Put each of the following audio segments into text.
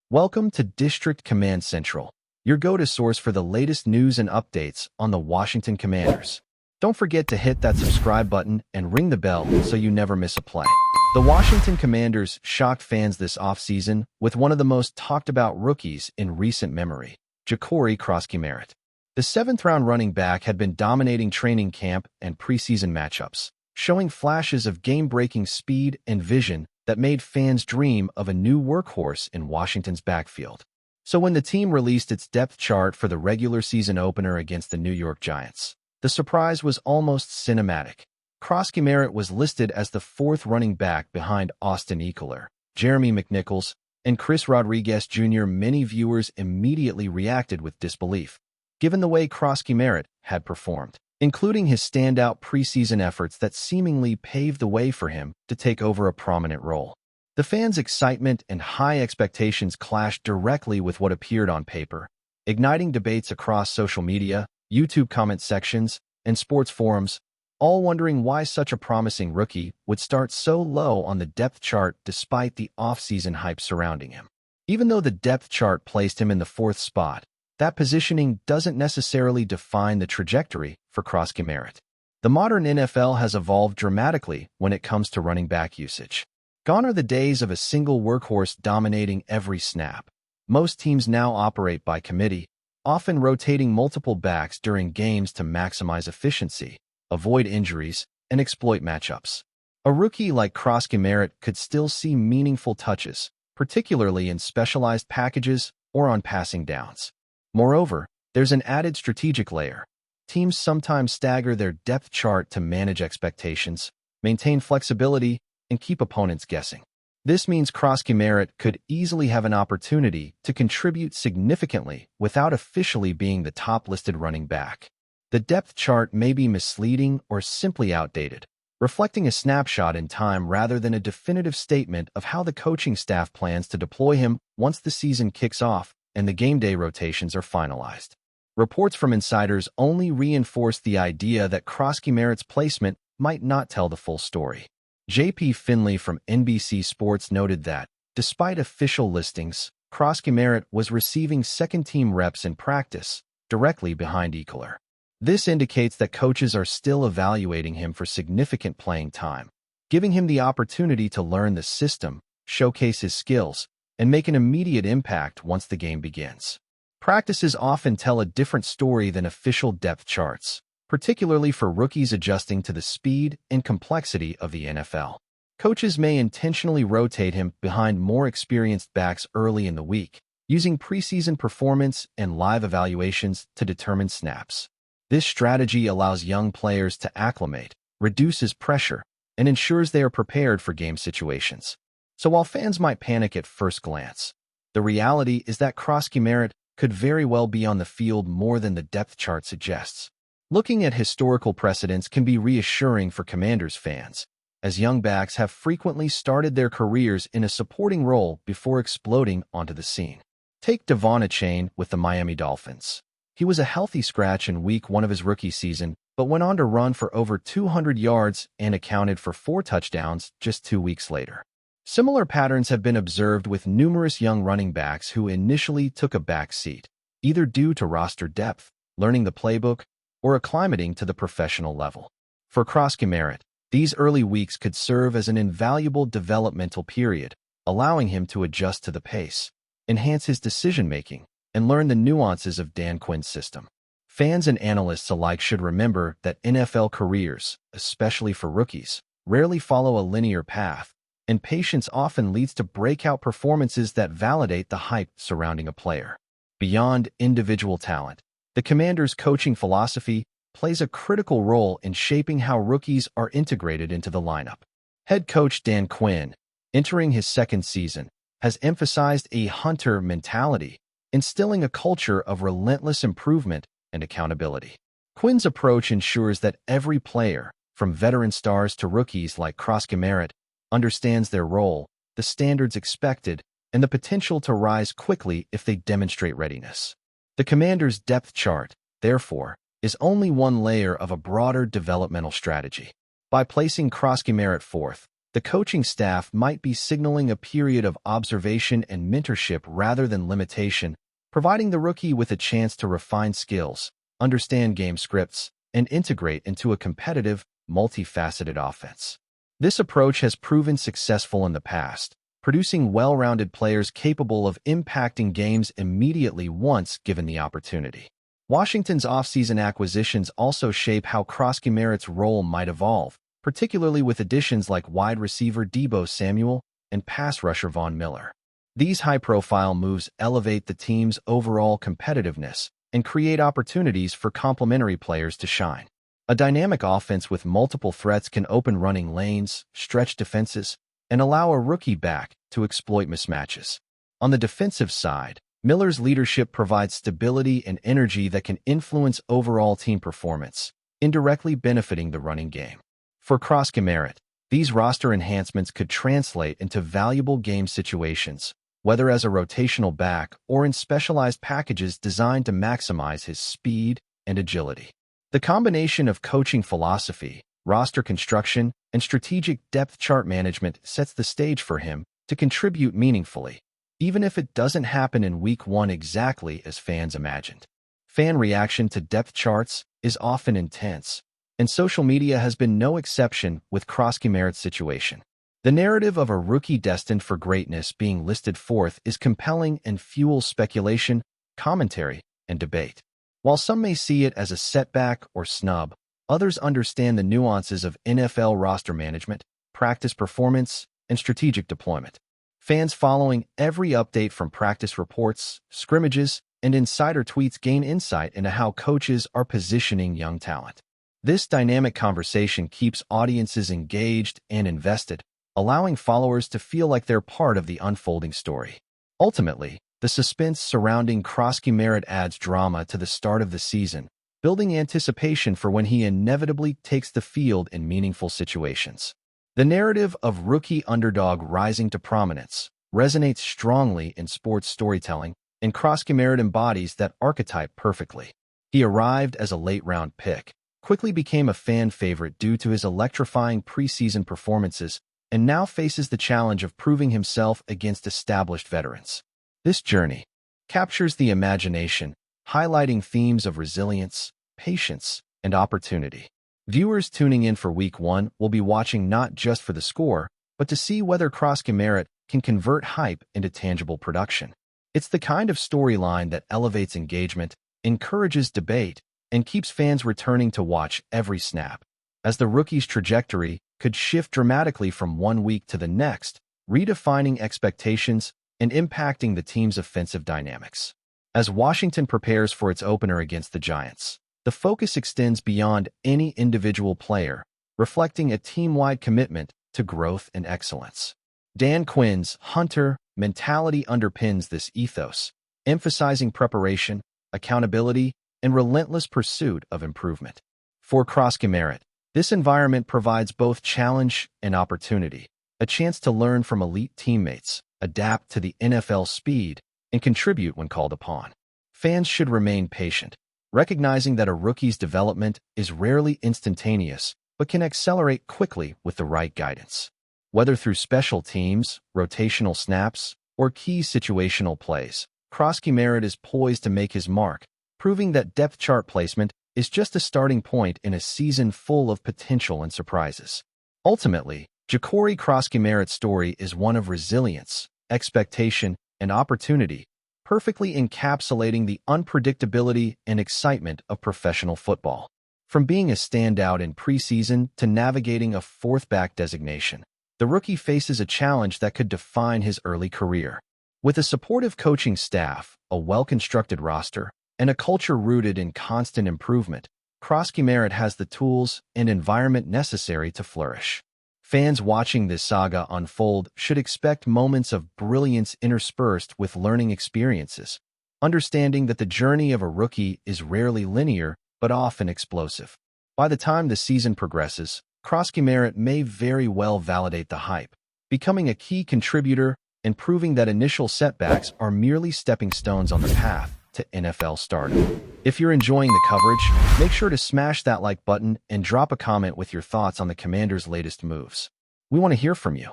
Welcome to District Command Central, your go-to source for the latest news and updates on the Washington Commanders. Don't forget to hit that subscribe button and ring the bell so you never miss a play. The Washington Commanders shocked fans this offseason with one of the most talked-about rookies in recent memory, Krosky-Merritt. The seventh-round running back had been dominating training camp and preseason matchups, showing flashes of game-breaking speed and vision that made fans dream of a new workhorse in Washington's backfield. So when the team released its depth chart for the regular season opener against the New York Giants, the surprise was almost cinematic. Krosky-Merritt was listed as the fourth running back behind Austin Ekeler, Jeremy McNichols, and Chris Rodriguez Jr. Many viewers immediately reacted with disbelief, given the way Krosky-Merritt had performed, including his standout preseason efforts that seemingly paved the way for him to take over a prominent role. The fans' excitement and high expectations clashed directly with what appeared on paper, igniting debates across social media, YouTube comment sections, and sports forums, all wondering why such a promising rookie would start so low on the depth chart despite the offseason hype surrounding him. Even though the depth chart placed him in the fourth spot, that positioning doesn't necessarily define the trajectory for Krosky-Merritt. The modern NFL has evolved dramatically when it comes to running back usage. Gone are the days of a single workhorse dominating every snap. Most teams now operate by committee, often rotating multiple backs during games to maximize efficiency, avoid injuries, and exploit matchups. A rookie like Krosky-Merritt could still see meaningful touches, particularly in specialized packages or on passing downs. Moreover, there's an added strategic layer. Teams sometimes stagger their depth chart to manage expectations, maintain flexibility, and keep opponents guessing. This means Krosky-Merritt could easily have an opportunity to contribute significantly without officially being the top-listed running back. The depth chart may be misleading or simply outdated, reflecting a snapshot in time rather than a definitive statement of how the coaching staff plans to deploy him once the season kicks off and the game day rotations are finalized. Reports from insiders only reinforce the idea that Krosky-Merritt's placement might not tell the full story. J.P. Finley from NBC Sports noted that, despite official listings, Krosky-Merritt was receiving second-team reps in practice, directly behind Ekeler. This indicates that coaches are still evaluating him for significant playing time, giving him the opportunity to learn the system, showcase his skills, and make an immediate impact once the game begins. Practices often tell a different story than official depth charts, particularly for rookies adjusting to the speed and complexity of the NFL. Coaches may intentionally rotate him behind more experienced backs early in the week, using preseason performance and live evaluations to determine snaps. This strategy allows young players to acclimate, reduces pressure, and ensures they are prepared for game situations. So while fans might panic at first glance, the reality is that Krosky-Merritt could very well be on the field more than the depth chart suggests. Looking at historical precedents can be reassuring for Commanders fans, as young backs have frequently started their careers in a supporting role before exploding onto the scene. Take Devon Achane with the Miami Dolphins. He was a healthy scratch in week 1 of his rookie season, but went on to run for over 200 yards and accounted for 4 touchdowns just 2 weeks later. Similar patterns have been observed with numerous young running backs who initially took a back seat, either due to roster depth, learning the playbook, or acclimating to the professional level. For Krosky-Merritt, these early weeks could serve as an invaluable developmental period, allowing him to adjust to the pace, enhance his decision-making, and learn the nuances of Dan Quinn's system. Fans and analysts alike should remember that NFL careers, especially for rookies, rarely follow a linear path, and patience often leads to breakout performances that validate the hype surrounding a player. Beyond individual talent, the Commanders' coaching philosophy plays a critical role in shaping how rookies are integrated into the lineup. Head coach Dan Quinn, entering his second season, has emphasized a hunter mentality, instilling a culture of relentless improvement and accountability. Quinn's approach ensures that every player, from veteran stars to rookies like Krosky-Merritt, understands their role, the standards expected, and the potential to rise quickly if they demonstrate readiness. The Commanders' depth chart, therefore, is only one layer of a broader developmental strategy. By placing Krosky-Merritt fourth, the coaching staff might be signaling a period of observation and mentorship rather than limitation, providing the rookie with a chance to refine skills, understand game scripts, and integrate into a competitive, multifaceted offense. This approach has proven successful in the past, producing well-rounded players capable of impacting games immediately once given the opportunity. Washington's offseason acquisitions also shape how Krosky Merritt's role might evolve, particularly with additions like wide receiver Deebo Samuel and pass rusher Von Miller. These high-profile moves elevate the team's overall competitiveness and create opportunities for complementary players to shine. A dynamic offense with multiple threats can open running lanes, stretch defenses, and allow a rookie back to exploit mismatches. On the defensive side, Miller's leadership provides stability and energy that can influence overall team performance, indirectly benefiting the running game. For Krosky Merritt, these roster enhancements could translate into valuable game situations, whether as a rotational back or in specialized packages designed to maximize his speed and agility. The combination of coaching philosophy, roster construction, and strategic depth chart management sets the stage for him to contribute meaningfully, even if it doesn't happen in Week 1 exactly as fans imagined. Fan reaction to depth charts is often intense, and social media has been no exception with Krosky Merritt's situation. The narrative of a rookie destined for greatness being listed fourth is compelling and fuels speculation, commentary, and debate. While some may see it as a setback or snub, others understand the nuances of NFL roster management, practice performance, and strategic deployment. Fans following every update from practice reports, scrimmages, and insider tweets gain insight into how coaches are positioning young talent. This dynamic conversation keeps audiences engaged and invested, allowing followers to feel like they're part of the unfolding story. Ultimately, the suspense surrounding Krosky Merritt adds drama to the start of the season, building anticipation for when he inevitably takes the field in meaningful situations. The narrative of rookie underdog rising to prominence resonates strongly in sports storytelling, and Krosky Merritt embodies that archetype perfectly. He arrived as a late-round pick, quickly became a fan favorite due to his electrifying preseason performances, and now faces the challenge of proving himself against established veterans. This journey captures the imagination, highlighting themes of resilience, patience, and opportunity. Viewers tuning in for Week 1 will be watching not just for the score, but to see whether Krosky Merritt can convert hype into tangible production. It's the kind of storyline that elevates engagement, encourages debate, and keeps fans returning to watch every snap. As the rookie's trajectory could shift dramatically from one week to the next, redefining expectations and impacting the team's offensive dynamics. As Washington prepares for its opener against the Giants, the focus extends beyond any individual player, reflecting a team-wide commitment to growth and excellence. Dan Quinn's Hunter mentality underpins this ethos, emphasizing preparation, accountability, and relentless pursuit of improvement. For Krosky Merritt, this environment provides both challenge and opportunity, a chance to learn from elite teammates, adapt to the NFL speed, and contribute when called upon. Fans should remain patient, recognizing that a rookie's development is rarely instantaneous, but can accelerate quickly with the right guidance. Whether through special teams, rotational snaps, or key situational plays, Krosky Merritt is poised to make his mark, proving that depth chart placement is just a starting point in a season full of potential and surprises. Ultimately, Ja'Cory Krosky Merritt's story is one of resilience, expectation, and opportunity, perfectly encapsulating the unpredictability and excitement of professional football. From being a standout in preseason to navigating a fourth back designation, the rookie faces a challenge that could define his early career. With a supportive coaching staff, a well-constructed roster, and a culture rooted in constant improvement, Krosky Merritt has the tools and environment necessary to flourish. Fans watching this saga unfold should expect moments of brilliance interspersed with learning experiences, understanding that the journey of a rookie is rarely linear but often explosive. By the time the season progresses, Krosky Merritt may very well validate the hype, becoming a key contributor and proving that initial setbacks are merely stepping stones on the path to NFL stardom. If you're enjoying the coverage, make sure to smash that like button and drop a comment with your thoughts on the Commanders' latest moves. We want to hear from you.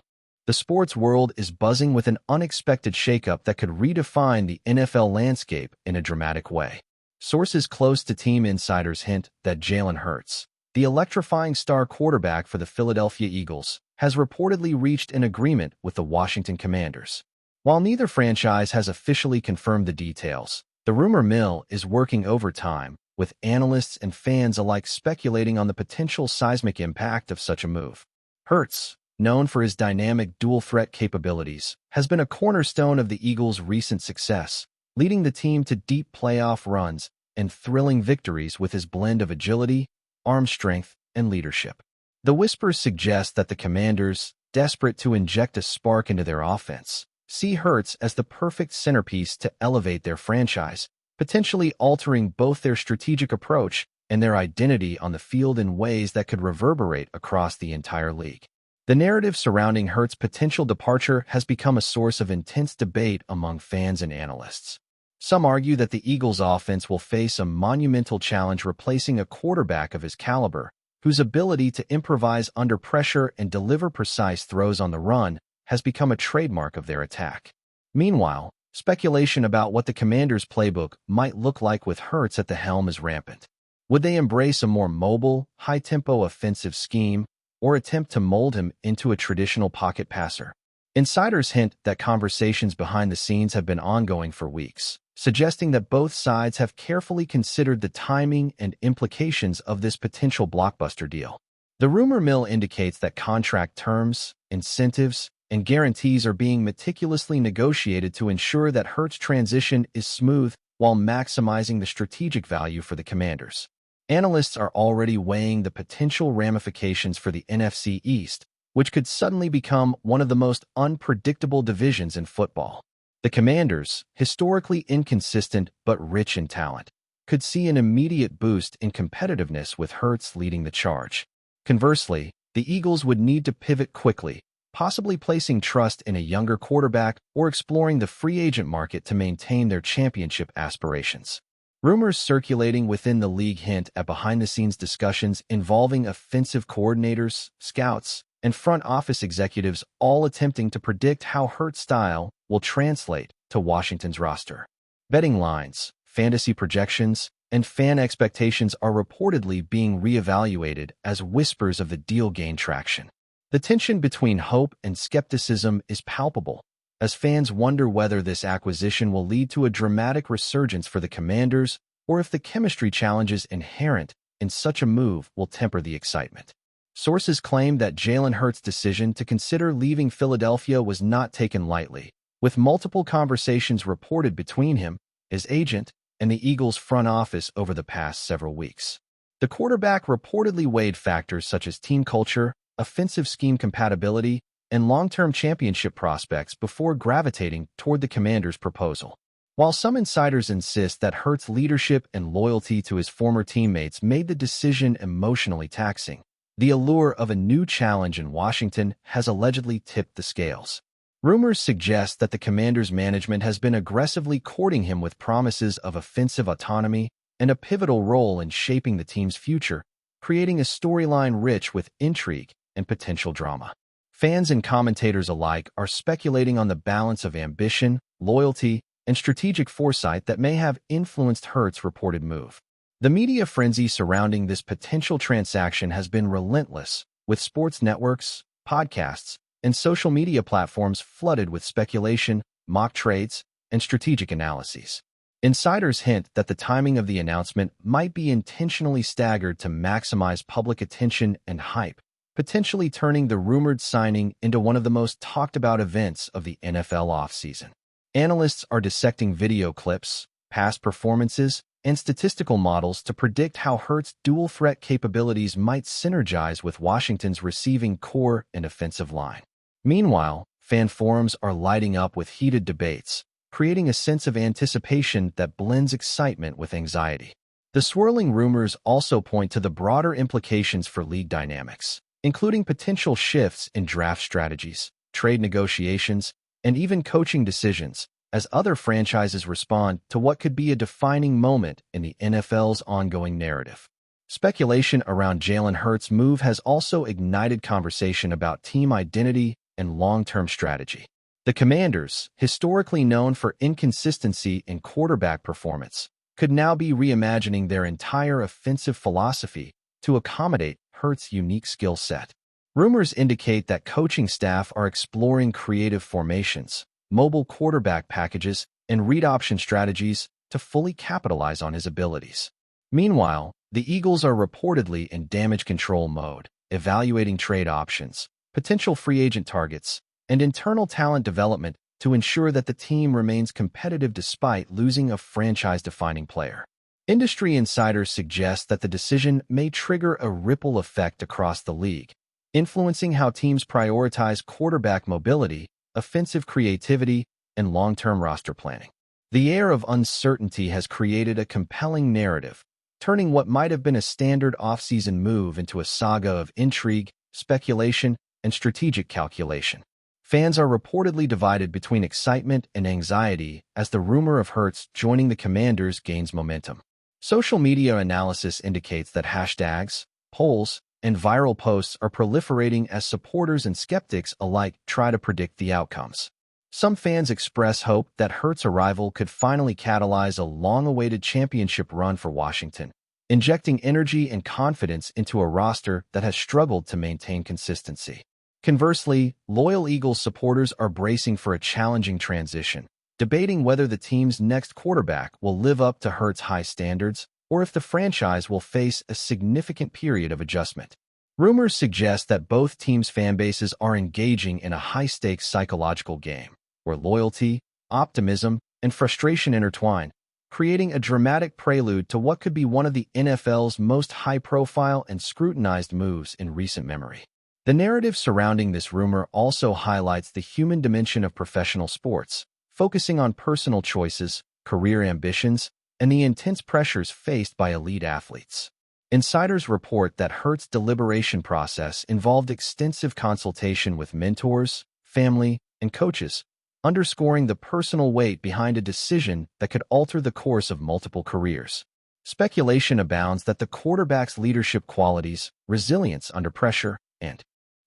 The sports world is buzzing with an unexpected shakeup that could redefine the NFL landscape in a dramatic way. Sources close to team insiders hint that Jalen Hurts, the electrifying star quarterback for the Philadelphia Eagles, has reportedly reached an agreement with the Washington Commanders. While neither franchise has officially confirmed the details, the rumor mill is working overtime, with analysts and fans alike speculating on the potential seismic impact of such a move. Hurts, known for his dynamic dual-threat capabilities, has been a cornerstone of the Eagles' recent success, leading the team to deep playoff runs and thrilling victories with his blend of agility, arm strength, and leadership. The whispers suggest that the Commanders, desperate to inject a spark into their offense, see Hurts as the perfect centerpiece to elevate their franchise, potentially altering both their strategic approach and their identity on the field in ways that could reverberate across the entire league. The narrative surrounding Hurts' potential departure has become a source of intense debate among fans and analysts. Some argue that the Eagles' offense will face a monumental challenge replacing a quarterback of his caliber, whose ability to improvise under pressure and deliver precise throws on the run has become a trademark of their attack. Meanwhile, speculation about what the Commanders' playbook might look like with Hurts at the helm is rampant. Would they embrace a more mobile, high-tempo offensive scheme, or attempt to mold him into a traditional pocket passer? Insiders hint that conversations behind the scenes have been ongoing for weeks, suggesting that both sides have carefully considered the timing and implications of this potential blockbuster deal. The rumor mill indicates that contract terms, incentives, and guarantees are being meticulously negotiated to ensure that Hurts' transition is smooth while maximizing the strategic value for the Commanders. Analysts are already weighing the potential ramifications for the NFC East, which could suddenly become one of the most unpredictable divisions in football. The Commanders, historically inconsistent but rich in talent, could see an immediate boost in competitiveness with Hurts leading the charge. Conversely, the Eagles would need to pivot quickly, possibly placing trust in a younger quarterback or exploring the free agent market to maintain their championship aspirations. Rumors circulating within the league hint at behind-the-scenes discussions involving offensive coordinators, scouts, and front office executives all attempting to predict how Hurts' style will translate to Washington's roster. Betting lines, fantasy projections, and fan expectations are reportedly being reevaluated as whispers of the deal gain traction. The tension between hope and skepticism is palpable, as fans wonder whether this acquisition will lead to a dramatic resurgence for the Commanders or if the chemistry challenges inherent in such a move will temper the excitement. Sources claim that Jalen Hurts' decision to consider leaving Philadelphia was not taken lightly, with multiple conversations reported between him, his agent, and the Eagles' front office over the past several weeks. The quarterback reportedly weighed factors such as team culture, offensive scheme compatibility, and long-term championship prospects before gravitating toward the Commanders' proposal. While some insiders insist that Hurts' leadership and loyalty to his former teammates made the decision emotionally taxing, the allure of a new challenge in Washington has allegedly tipped the scales. Rumors suggest that the Commanders' management has been aggressively courting him with promises of offensive autonomy and a pivotal role in shaping the team's future, creating a storyline rich with intrigue and potential drama. Fans and commentators alike are speculating on the balance of ambition, loyalty, and strategic foresight that may have influenced Hurts' reported move. The media frenzy surrounding this potential transaction has been relentless, with sports networks, podcasts, and social media platforms flooded with speculation, mock trades, and strategic analyses. Insiders hint that the timing of the announcement might be intentionally staggered to maximize public attention and hype, potentially turning the rumored signing into one of the most talked-about events of the NFL offseason. Analysts are dissecting video clips, past performances, and statistical models to predict how Hurts' dual-threat capabilities might synergize with Washington's receiving core and offensive line. Meanwhile, fan forums are lighting up with heated debates, creating a sense of anticipation that blends excitement with anxiety. The swirling rumors also point to the broader implications for league dynamics, including potential shifts in draft strategies, trade negotiations, and even coaching decisions, as other franchises respond to what could be a defining moment in the NFL's ongoing narrative. Speculation around Jalen Hurts' move has also ignited conversation about team identity and long-term strategy. The Commanders, historically known for inconsistency in quarterback performance, could now be reimagining their entire offensive philosophy to accommodate Hurts' unique skill set. Rumors indicate that coaching staff are exploring creative formations, mobile quarterback packages, and read option strategies to fully capitalize on his abilities. Meanwhile, the Eagles are reportedly in damage control mode, evaluating trade options, potential free agent targets, and internal talent development to ensure that the team remains competitive despite losing a franchise-defining player. Industry insiders suggest that the decision may trigger a ripple effect across the league, influencing how teams prioritize quarterback mobility, offensive creativity, and long-term roster planning. The air of uncertainty has created a compelling narrative, turning what might have been a standard offseason move into a saga of intrigue, speculation, and strategic calculation. Fans are reportedly divided between excitement and anxiety as the rumor of Hurts joining the Commanders gains momentum. Social media analysis indicates that hashtags, polls, and viral posts are proliferating as supporters and skeptics alike try to predict the outcomes. Some fans express hope that Hurts' arrival could finally catalyze a long-awaited championship run for Washington, injecting energy and confidence into a roster that has struggled to maintain consistency. Conversely, loyal Eagles supporters are bracing for a challenging transition, debating whether the team's next quarterback will live up to Hurts' high standards or if the franchise will face a significant period of adjustment. Rumors suggest that both teams' fanbases are engaging in a high-stakes psychological game, where loyalty, optimism, and frustration intertwine, creating a dramatic prelude to what could be one of the NFL's most high-profile and scrutinized moves in recent memory. The narrative surrounding this rumor also highlights the human dimension of professional sports, focusing on personal choices, career ambitions, and the intense pressures faced by elite athletes. Insiders report that Hurts' deliberation process involved extensive consultation with mentors, family, and coaches, underscoring the personal weight behind a decision that could alter the course of multiple careers. Speculation abounds that the quarterback's leadership qualities, resilience under pressure, and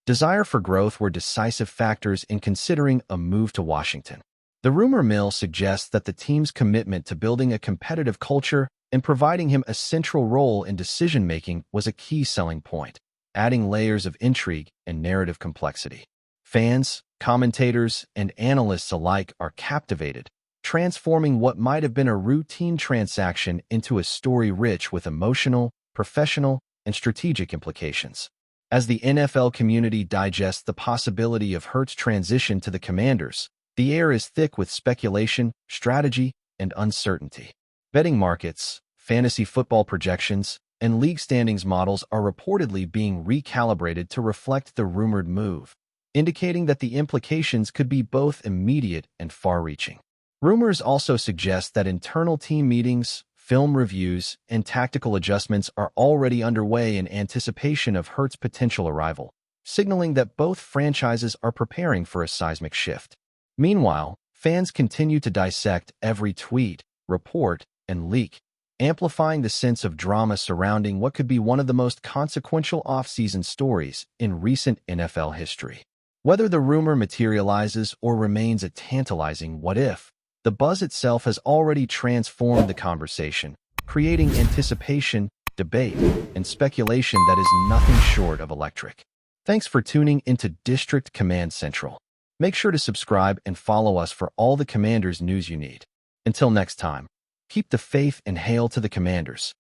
desire for growth were decisive factors in considering a move to Washington. The rumor mill suggests that the team's commitment to building a competitive culture and providing him a central role in decision-making was a key selling point, adding layers of intrigue and narrative complexity. Fans, commentators, and analysts alike are captivated, transforming what might have been a routine transaction into a story rich with emotional, professional, and strategic implications. As the NFL community digests the possibility of Hurts' transition to the Commanders, the air is thick with speculation, strategy, and uncertainty. Betting markets, fantasy football projections, and league standings models are reportedly being recalibrated to reflect the rumored move, indicating that the implications could be both immediate and far-reaching. Rumors also suggest that internal team meetings, film reviews, and tactical adjustments are already underway in anticipation of Hurts' potential arrival, signaling that both franchises are preparing for a seismic shift. Meanwhile, fans continue to dissect every tweet, report, and leak, amplifying the sense of drama surrounding what could be one of the most consequential off-season stories in recent NFL history. Whether the rumor materializes or remains a tantalizing what-if, the buzz itself has already transformed the conversation, creating anticipation, debate, and speculation that is nothing short of electric. Thanks for tuning into District Command Central. Make sure to subscribe and follow us for all the Commanders news you need. Until next time, keep the faith and hail to the Commanders.